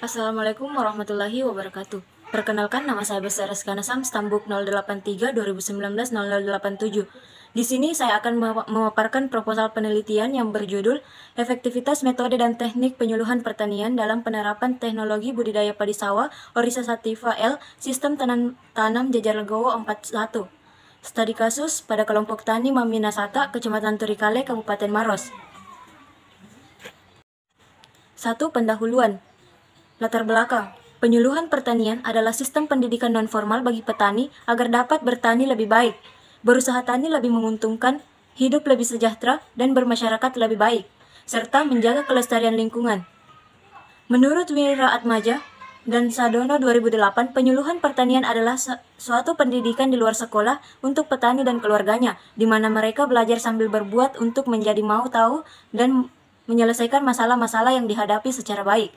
Assalamualaikum warahmatullahi wabarakatuh. Perkenalkan, nama saya Besar Reskanasam, Stambuk 083 2019 0087. Di sini saya akan memaparkan proposal penelitian yang berjudul Efektivitas Metode dan Teknik Penyuluhan Pertanian dalam Penerapan Teknologi Budidaya Padi Sawah Oryza sativa L Sistem Tanam Jajar Legowo 41. Studi kasus pada kelompok tani Maminasata, Kecamatan Turikale, Kabupaten Maros. 1. Pendahuluan. Latar belakang. Penyuluhan pertanian adalah sistem pendidikan non-formal bagi petani agar dapat bertani lebih baik, berusaha tani lebih menguntungkan, hidup lebih sejahtera, dan bermasyarakat lebih baik, serta menjaga kelestarian lingkungan. Menurut Wira Atmaja dan Sadono 2008, penyuluhan pertanian adalah suatu pendidikan di luar sekolah untuk petani dan keluarganya, di mana mereka belajar sambil berbuat untuk menjadi mau tahu dan menyelesaikan masalah-masalah yang dihadapi secara baik,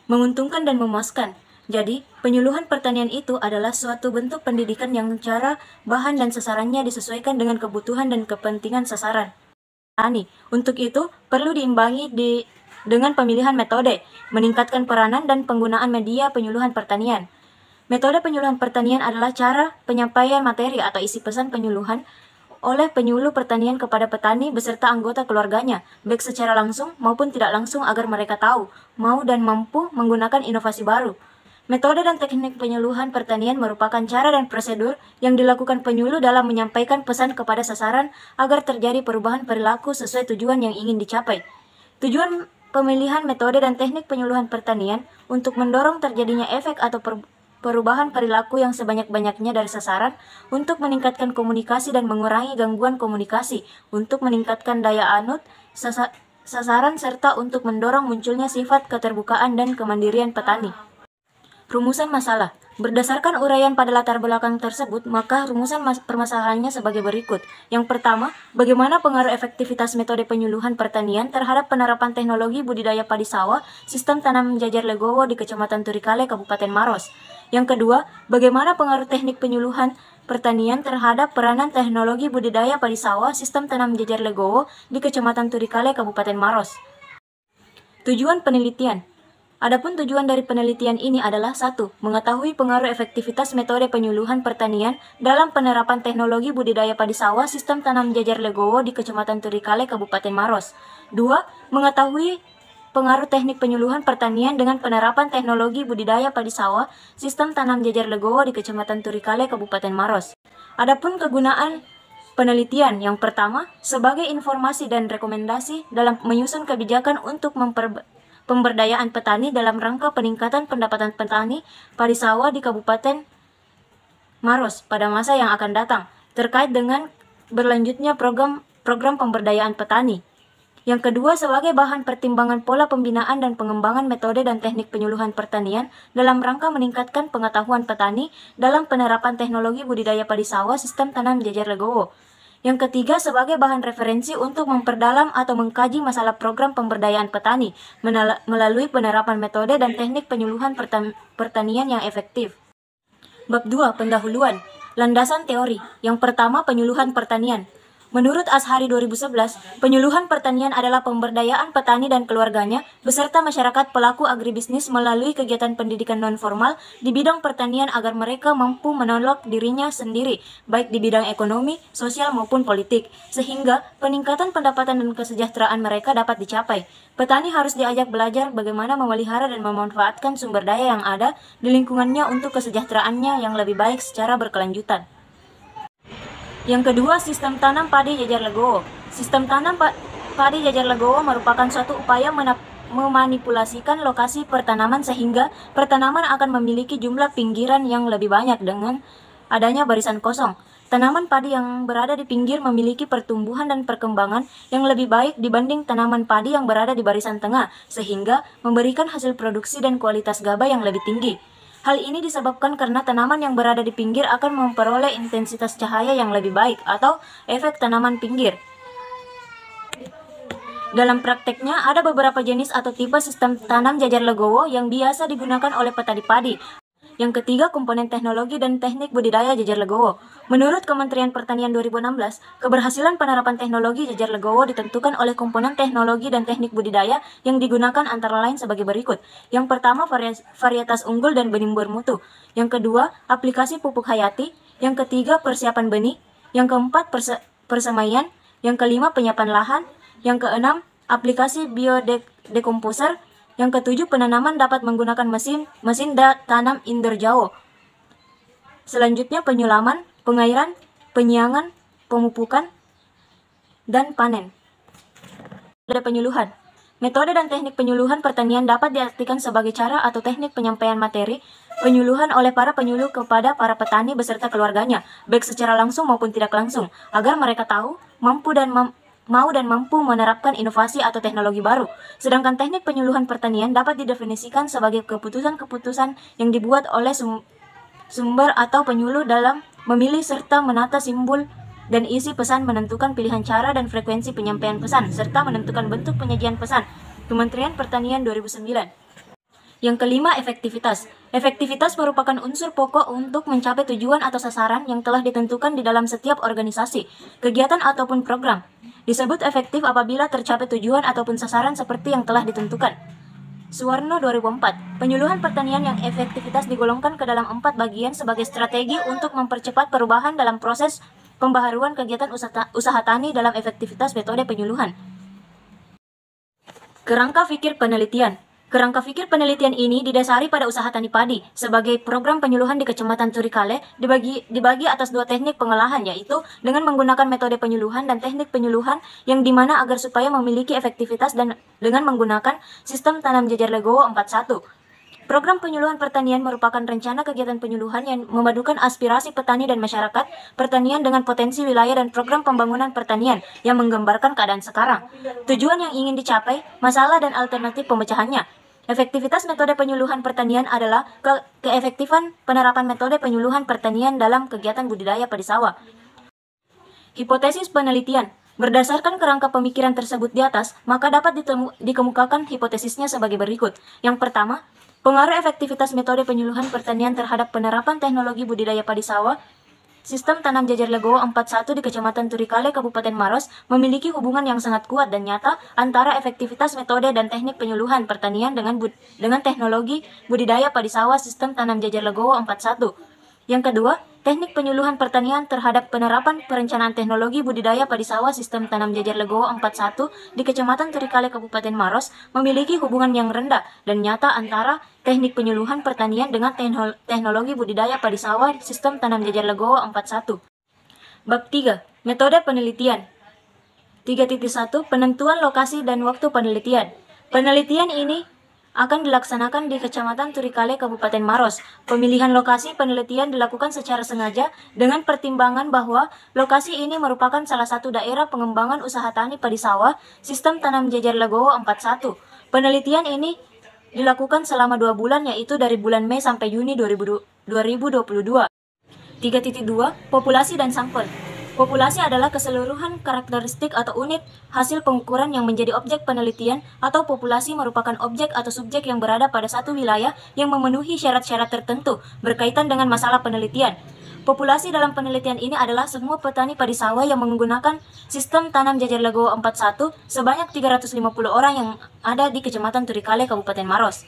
menguntungkan dan memuaskan. Jadi, penyuluhan pertanian itu adalah suatu bentuk pendidikan yang cara, bahan, dan sasarannya disesuaikan dengan kebutuhan dan kepentingan sasaran petani. Untuk itu, perlu diimbangi dengan pemilihan metode, meningkatkan peranan dan penggunaan media penyuluhan pertanian. Metode penyuluhan pertanian adalah cara penyampaian materi atau isi pesan penyuluhan oleh penyuluh pertanian kepada petani beserta anggota keluarganya, baik secara langsung maupun tidak langsung agar mereka tahu, mau dan mampu menggunakan inovasi baru. Metode dan teknik penyuluhan pertanian merupakan cara dan prosedur yang dilakukan penyuluh dalam menyampaikan pesan kepada sasaran agar terjadi perubahan perilaku sesuai tujuan yang ingin dicapai. Tujuan pemilihan metode dan teknik penyuluhan pertanian untuk mendorong terjadinya efek atau perubahan perilaku yang sebanyak-banyaknya dari sasaran, untuk meningkatkan komunikasi dan mengurangi gangguan komunikasi, untuk meningkatkan daya anut sasaran, serta untuk mendorong munculnya sifat keterbukaan dan kemandirian petani. Rumusan masalah. Berdasarkan uraian pada latar belakang tersebut, maka rumusan permasalahannya sebagai berikut. Yang pertama, bagaimana pengaruh efektivitas metode penyuluhan pertanian terhadap penerapan teknologi budidaya padi sawah sistem tanam jajar legowo di Kecamatan Turikale, Kabupaten Maros. Yang kedua, bagaimana pengaruh teknik penyuluhan pertanian terhadap peranan teknologi budidaya padi sawah sistem tanam jajar legowo di Kecamatan Turikale, Kabupaten Maros. Tujuan penelitian. Adapun tujuan dari penelitian ini adalah 1. Mengetahui pengaruh efektivitas metode penyuluhan pertanian dalam penerapan teknologi budidaya padi sawah sistem tanam jajar legowo di Kecamatan Turikale, Kabupaten Maros. 2. Mengetahui pengaruh teknik penyuluhan pertanian dengan penerapan teknologi budidaya padi sawah sistem tanam jajar legowo di Kecamatan Turikale, Kabupaten Maros. Adapun kegunaan penelitian, yang pertama, sebagai informasi dan rekomendasi dalam menyusun kebijakan untuk pemberdayaan petani dalam rangka peningkatan pendapatan petani padi sawah di Kabupaten Maros pada masa yang akan datang, terkait dengan berlanjutnya program pemberdayaan petani. Yang kedua, sebagai bahan pertimbangan pola pembinaan dan pengembangan metode dan teknik penyuluhan pertanian dalam rangka meningkatkan pengetahuan petani dalam penerapan teknologi budidaya padi sawah sistem tanam jajar legowo. Yang ketiga, sebagai bahan referensi untuk memperdalam atau mengkaji masalah program pemberdayaan petani melalui penerapan metode dan teknik penyuluhan pertanian yang efektif. Bab 2. Pendahuluan. Landasan teori. Yang pertama, penyuluhan pertanian. Menurut Ashari 2011, penyuluhan pertanian adalah pemberdayaan petani dan keluarganya beserta masyarakat pelaku agribisnis melalui kegiatan pendidikan non-formal di bidang pertanian agar mereka mampu menolong dirinya sendiri, baik di bidang ekonomi, sosial maupun politik, sehingga peningkatan pendapatan dan kesejahteraan mereka dapat dicapai. Petani harus diajak belajar bagaimana memelihara dan memanfaatkan sumber daya yang ada di lingkungannya untuk kesejahteraannya yang lebih baik secara berkelanjutan. Yang kedua, sistem tanam padi jajar legowo. Sistem tanam padi jajar legowo merupakan suatu upaya memanipulasikan lokasi pertanaman sehingga pertanaman akan memiliki jumlah pinggiran yang lebih banyak dengan adanya barisan kosong. Tanaman padi yang berada di pinggir memiliki pertumbuhan dan perkembangan yang lebih baik dibanding tanaman padi yang berada di barisan tengah, sehingga memberikan hasil produksi dan kualitas gabah yang lebih tinggi. Hal ini disebabkan karena tanaman yang berada di pinggir akan memperoleh intensitas cahaya yang lebih baik atau efek tanaman pinggir. Dalam prakteknya, ada beberapa jenis atau tipe sistem tanam jajar legowo yang biasa digunakan oleh petani padi. Yang ketiga, komponen teknologi dan teknik budidaya jajar legowo. Menurut Kementerian Pertanian 2016, keberhasilan penerapan teknologi jejer legowo ditentukan oleh komponen teknologi dan teknik budidaya yang digunakan antara lain sebagai berikut. Yang pertama, varietas unggul dan benih bermutu. Yang kedua, aplikasi pupuk hayati. Yang ketiga, persiapan benih. Yang keempat, persemaian. Yang kelima, penyiapan lahan. Yang keenam, aplikasi biodekomposer. Yang ketujuh, penanaman dapat menggunakan mesin tanam indoor jawo. Selanjutnya, penyulaman, pengairan, penyiangan, pemupukan, dan panen. Metode penyuluhan. Metode dan teknik penyuluhan pertanian dapat diartikan sebagai cara atau teknik penyampaian materi penyuluhan oleh para penyuluh kepada para petani beserta keluarganya, baik secara langsung maupun tidak langsung, agar mereka tahu, mampu dan mampu menerapkan inovasi atau teknologi baru. Sedangkan teknik penyuluhan pertanian dapat didefinisikan sebagai keputusan-keputusan yang dibuat oleh sumber atau penyuluh dalam memilih serta menata simbol dan isi pesan, menentukan pilihan cara dan frekuensi penyampaian pesan, serta menentukan bentuk penyajian pesan. Kementerian Pertanian 2009. Yang kelima, efektivitas. Efektivitas merupakan unsur pokok untuk mencapai tujuan atau sasaran yang telah ditentukan di dalam setiap organisasi, kegiatan ataupun program. Disebut efektif apabila tercapai tujuan ataupun sasaran seperti yang telah ditentukan. Suwarno 2004, penyuluhan pertanian yang efektivitas digolongkan ke dalam 4 bagian sebagai strategi untuk mempercepat perubahan dalam proses pembaharuan kegiatan usaha tani dalam efektivitas metode penyuluhan. Kerangka fikir penelitian. Kerangka fikir penelitian ini didasari pada usaha tani padi sebagai program penyuluhan di Kecamatan Turikale dibagi atas 2 teknik pengolahan, yaitu dengan menggunakan metode penyuluhan dan teknik penyuluhan yang dimana agar supaya memiliki efektivitas dan dengan menggunakan sistem tanam jejer legowo 41. Program penyuluhan pertanian merupakan rencana kegiatan penyuluhan yang memadukan aspirasi petani dan masyarakat pertanian dengan potensi wilayah dan program pembangunan pertanian yang menggambarkan keadaan sekarang, tujuan yang ingin dicapai, masalah dan alternatif pemecahannya. Efektivitas metode penyuluhan pertanian adalah keefektifan penerapan metode penyuluhan pertanian dalam kegiatan budidaya padi sawah. Hipotesis penelitian. Berdasarkan kerangka pemikiran tersebut di atas, maka dapat dikemukakan hipotesisnya sebagai berikut. Yang pertama, pengaruh efektivitas metode penyuluhan pertanian terhadap penerapan teknologi budidaya padi sawah sistem tanam jejer legowo 41 di Kecamatan Turikale, Kabupaten Maros memiliki hubungan yang sangat kuat dan nyata antara efektivitas metode dan teknik penyuluhan pertanian dengan teknologi budidaya padi sawah sistem tanam jejer legowo 41. Yang kedua, teknik penyuluhan pertanian terhadap penerapan perencanaan teknologi budidaya padi sawah sistem tanam jejer legowo 41 di Kecamatan Turikale, Kabupaten Maros memiliki hubungan yang rendah dan nyata antara teknik penyuluhan pertanian dengan teknologi budidaya padi sawah sistem tanam jejer legowo 41. Bab 3. Metode penelitian. 3.1 Penentuan lokasi dan waktu penelitian. Penelitian ini akan dilaksanakan di Kecamatan Turikale, Kabupaten Maros. Pemilihan lokasi penelitian dilakukan secara sengaja dengan pertimbangan bahwa lokasi ini merupakan salah satu daerah pengembangan usaha tani padi sawah sistem tanam jejer legowo 41. Penelitian ini dilakukan selama 2 bulan, yaitu dari bulan Mei sampai Juni 2022. 3.2 Populasi dan sampel. Populasi adalah keseluruhan karakteristik atau unit hasil pengukuran yang menjadi objek penelitian, atau populasi merupakan objek atau subjek yang berada pada satu wilayah yang memenuhi syarat-syarat tertentu berkaitan dengan masalah penelitian. Populasi dalam penelitian ini adalah semua petani padi sawah yang menggunakan sistem tanam jejer legowo 41 sebanyak 350 orang yang ada di Kecamatan Turikale, Kabupaten Maros.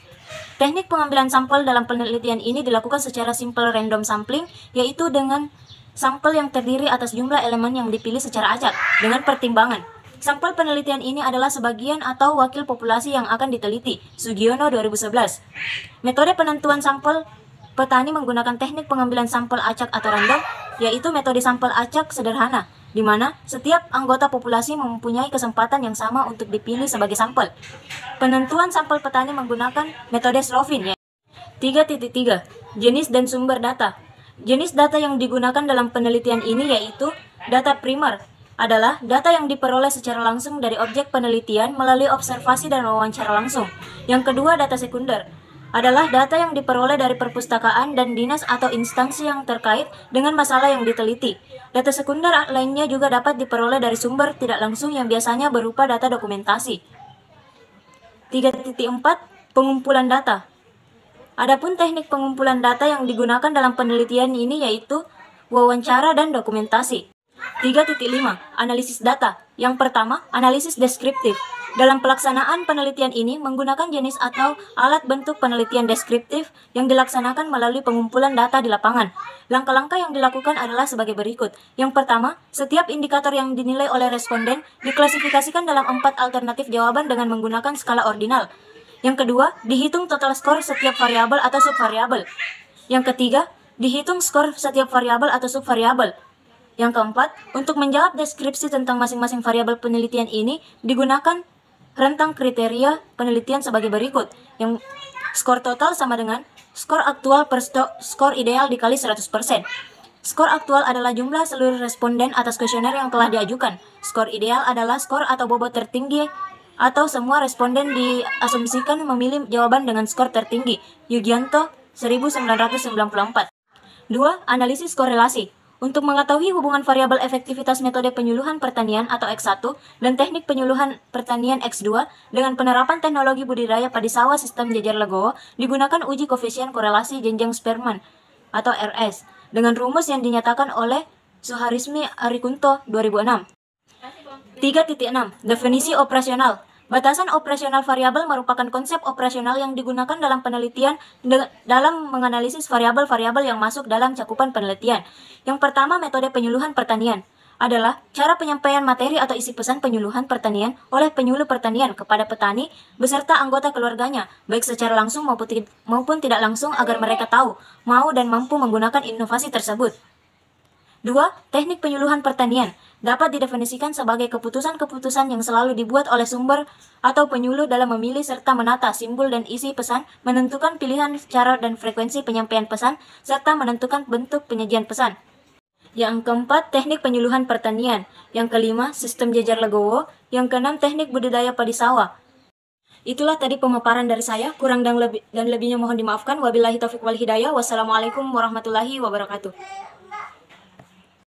Teknik pengambilan sampel dalam penelitian ini dilakukan secara simple random sampling, yaitu dengan sampel yang terdiri atas jumlah elemen yang dipilih secara acak dengan pertimbangan. Sampel penelitian ini adalah sebagian atau wakil populasi yang akan diteliti. Sugiono 2011. Metode penentuan sampel petani menggunakan teknik pengambilan sampel acak atau random, yaitu metode sampel acak sederhana, di mana setiap anggota populasi mempunyai kesempatan yang sama untuk dipilih sebagai sampel. Penentuan sampel petani menggunakan metode Slovin. 3.3 Jenis dan sumber data. Jenis data yang digunakan dalam penelitian ini yaitu data primer, adalah data yang diperoleh secara langsung dari objek penelitian melalui observasi dan wawancara langsung. Yang kedua, data sekunder adalah data yang diperoleh dari perpustakaan dan dinas atau instansi yang terkait dengan masalah yang diteliti. Data sekunder lainnya juga dapat diperoleh dari sumber tidak langsung yang biasanya berupa data dokumentasi. 3.4 Pengumpulan data. Adapun teknik pengumpulan data yang digunakan dalam penelitian ini yaitu wawancara dan dokumentasi. 3.5. Analisis data. Yang pertama, analisis deskriptif. Dalam pelaksanaan penelitian ini menggunakan jenis atau alat bentuk penelitian deskriptif yang dilaksanakan melalui pengumpulan data di lapangan. Langkah-langkah yang dilakukan adalah sebagai berikut. Yang pertama, setiap indikator yang dinilai oleh responden diklasifikasikan dalam 4 alternatif jawaban dengan menggunakan skala ordinal. Yang kedua, dihitung total skor setiap variabel atau subvariabel. Yang ketiga, dihitung skor setiap variabel atau subvariabel. Yang keempat, untuk menjawab deskripsi tentang masing-masing variabel penelitian ini digunakan rentang kriteria penelitian sebagai berikut. Yang skor total sama dengan skor aktual per skor ideal dikali 100%. Skor aktual adalah jumlah seluruh responden atas kuesioner yang telah diajukan. Skor ideal adalah skor atau bobot tertinggi atau semua responden diasumsikan memilih jawaban dengan skor tertinggi. Yugianto, 1994. 2. Analisis korelasi. Untuk mengetahui hubungan variabel efektivitas metode penyuluhan pertanian atau X1 dan teknik penyuluhan pertanian X2 dengan penerapan teknologi budidaya padi sawah sistem jejer legowo, digunakan uji koefisien korelasi jenjang Spearman atau RS dengan rumus yang dinyatakan oleh Suharismi Arikunto 2006. 3.6. Definisi operasional. Batasan operasional variabel merupakan konsep operasional yang digunakan dalam penelitian dalam menganalisis variabel-variabel yang masuk dalam cakupan penelitian. Yang pertama, metode penyuluhan pertanian adalah cara penyampaian materi atau isi pesan penyuluhan pertanian oleh penyuluh pertanian kepada petani beserta anggota keluarganya, baik secara langsung maupun tidak langsung agar mereka tahu, mau dan mampu menggunakan inovasi tersebut. 2. Teknik penyuluhan pertanian dapat didefinisikan sebagai keputusan-keputusan yang selalu dibuat oleh sumber atau penyuluh dalam memilih serta menata simbol dan isi pesan, menentukan pilihan cara dan frekuensi penyampaian pesan, serta menentukan bentuk penyajian pesan. Yang keempat, teknik penyuluhan pertanian. Yang kelima, sistem jejer legowo. Yang keenam, teknik budidaya padi sawah. Itulah tadi pemaparan dari saya, kurang dan lebihnya mohon dimaafkan. Wabillahi taufiq wal hidayah. Wassalamualaikum warahmatullahi wabarakatuh.